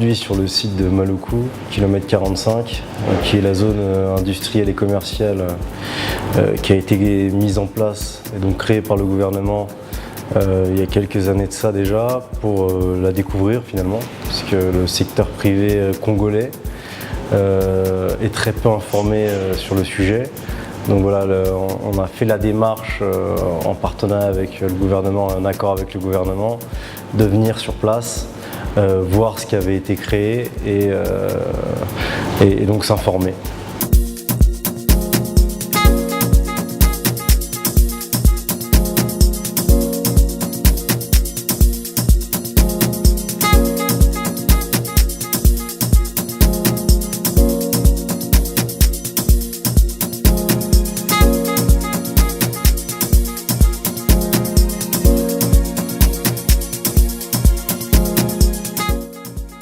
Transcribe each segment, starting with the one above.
poursuit sur le site de Maluku, kilomètre 45, qui est la zone industrielle et commerciale qui a été mise en place et donc créée par le gouvernement il y a quelques années de ça déjà, pour la découvrir finalement, puisque le secteur privé congolais est très peu informé sur le sujet. Donc voilà, on a fait la démarche en partenariat avec le gouvernement, en accord avec le gouvernement, de venir sur place, voir ce qui avait été créé et donc s'informer.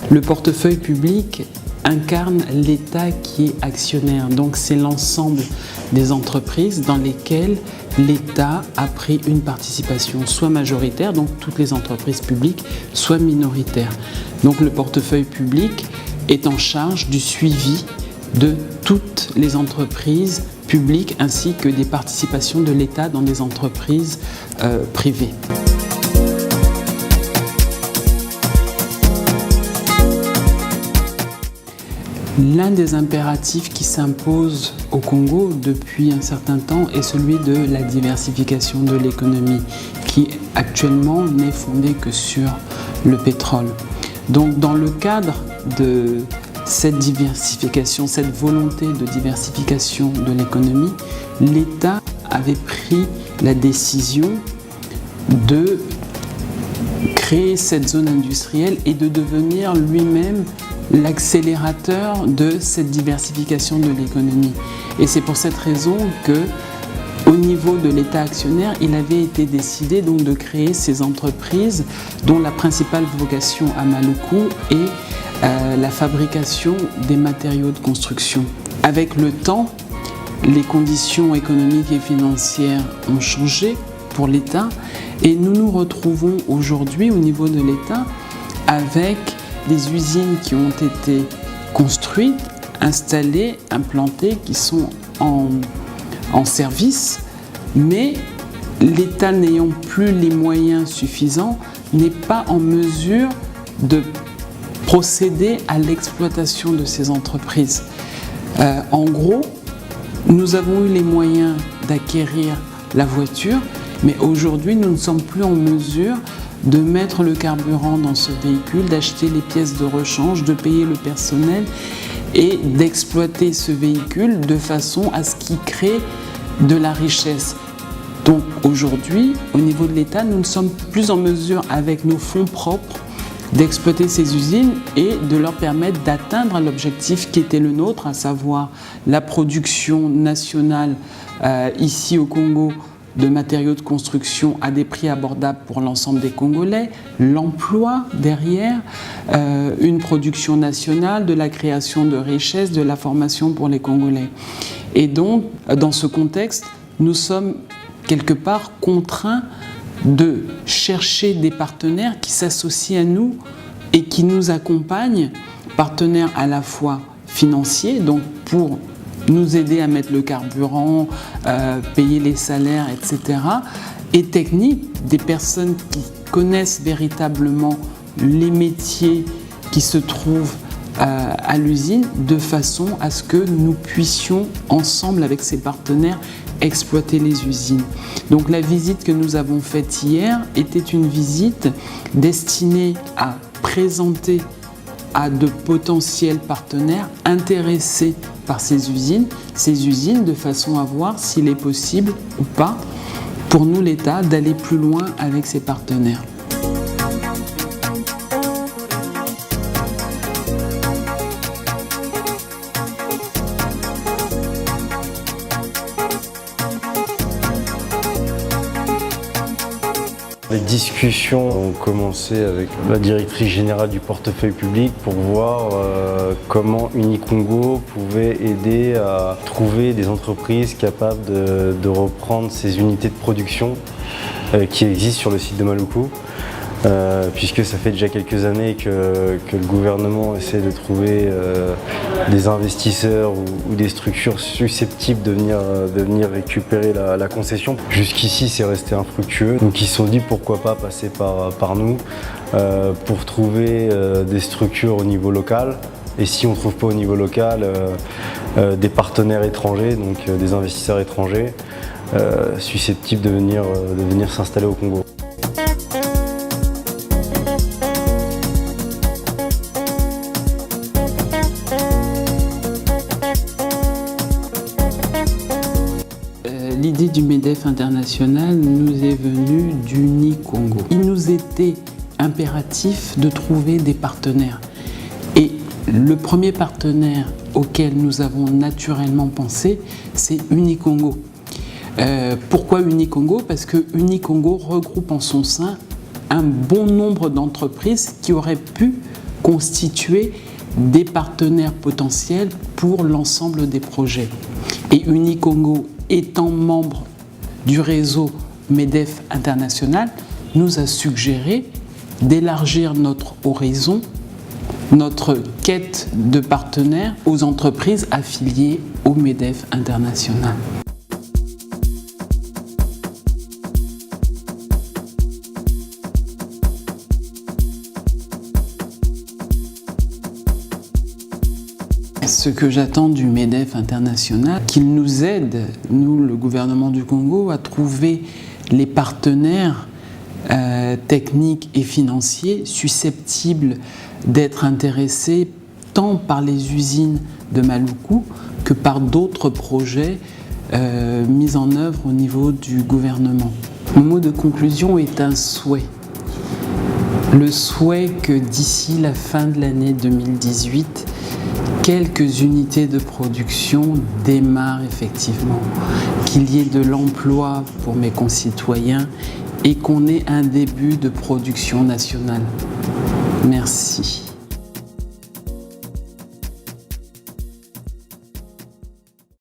Le portefeuille public incarne l'État qui est actionnaire. Donc c'est l'ensemble des entreprises dans lesquelles l'État a pris une participation soit majoritaire, donc toutes les entreprises publiques, soit minoritaire. Donc le portefeuille public est en charge du suivi de toutes les entreprises publiques ainsi que des participations de l'État dans des entreprises privées. L'un des impératifs qui s'impose au Congo depuis un certain temps est celui de la diversification de l'économie, qui actuellement n'est fondée que sur le pétrole. Donc dans le cadre de cette diversification, cette volonté de diversification de l'économie, l'État avait pris la décision de créer cette zone industrielle et de devenir lui-même l'accélérateur de cette diversification de l'économie. Et c'est pour cette raison que, au niveau de l'État actionnaire, il avait été décidé donc de créer ces entreprises dont la principale vocation à Maluku est la fabrication des matériaux de construction. Avec le temps, les conditions économiques et financières ont changé pour l'État et nous nous retrouvons aujourd'hui au niveau de l'État avec des usines qui ont été construites, installées, implantées, qui sont en service, mais l'État n'ayant plus les moyens suffisants n'est pas en mesure de procéder à l'exploitation de ces entreprises. En gros, nous avons eu les moyens d'acquérir la voiture, mais aujourd'hui nous ne sommes plus en mesure de mettre le carburant dans ce véhicule, d'acheter les pièces de rechange, de payer le personnel et d'exploiter ce véhicule de façon à ce qu'il crée de la richesse. Donc aujourd'hui, au niveau de l'État, nous ne sommes plus en mesure, avec nos fonds propres, d'exploiter ces usines et de leur permettre d'atteindre l'objectif qui était le nôtre, à savoir la production nationale ici au Congo de matériaux de construction à des prix abordables pour l'ensemble des Congolais, l'emploi derrière, une production nationale, de la création de richesses, de la formation pour les Congolais. Et donc, dans ce contexte, nous sommes quelque part contraints de chercher des partenaires qui s'associent à nous et qui nous accompagnent, partenaires à la fois financiers, donc pour nous aider à mettre le carburant, payer les salaires, etc. Et techniques, des personnes qui connaissent véritablement les métiers qui se trouvent à l'usine, de façon à ce que nous puissions, ensemble avec ces partenaires, exploiter les usines. Donc la visite que nous avons faite hier était une visite destinée à présenter à de potentiels partenaires intéressés par ces usines de façon à voir s'il est possible ou pas pour nous l'État d'aller plus loin avec ces partenaires. Les discussions ont commencé avec la directrice générale du portefeuille public pour voir comment Unicongo pouvait aider à trouver des entreprises capables de reprendre ces unités de production qui existent sur le site de Maluku. puisque ça fait déjà quelques années que le gouvernement essaie de trouver des investisseurs ou des structures susceptibles de venir récupérer la concession. Jusqu'ici, c'est resté infructueux, donc ils se sont dit pourquoi pas passer par nous pour trouver des structures au niveau local. Et si on ne trouve pas au niveau local, des partenaires étrangers, donc des investisseurs étrangers, susceptibles de venir s'installer au Congo. L'idée du MEDEF international nous est venue d'Unicongo. Il nous était impératif de trouver des partenaires. Et le premier partenaire auquel nous avons naturellement pensé, c'est Unicongo. Pourquoi Unicongo? Parce que Unicongo regroupe en son sein un bon nombre d'entreprises qui auraient pu constituer des partenaires potentiels pour l'ensemble des projets. Et Unicongo, étant membre du réseau MEDEF international, nous a suggéré d'élargir notre horizon, notre quête de partenaires aux entreprises affiliées au MEDEF international. Ce que j'attends du MEDEF international, qu'il nous aide, nous, le gouvernement du Congo, à trouver les partenaires techniques et financiers susceptibles d'être intéressés tant par les usines de Maluku que par d'autres projets mis en œuvre au niveau du gouvernement. Mon mot de conclusion est un souhait. Le souhait que d'ici la fin de l'année 2018, quelques unités de production démarrent effectivement, qu'il y ait de l'emploi pour mes concitoyens et qu'on ait un début de production nationale. Merci.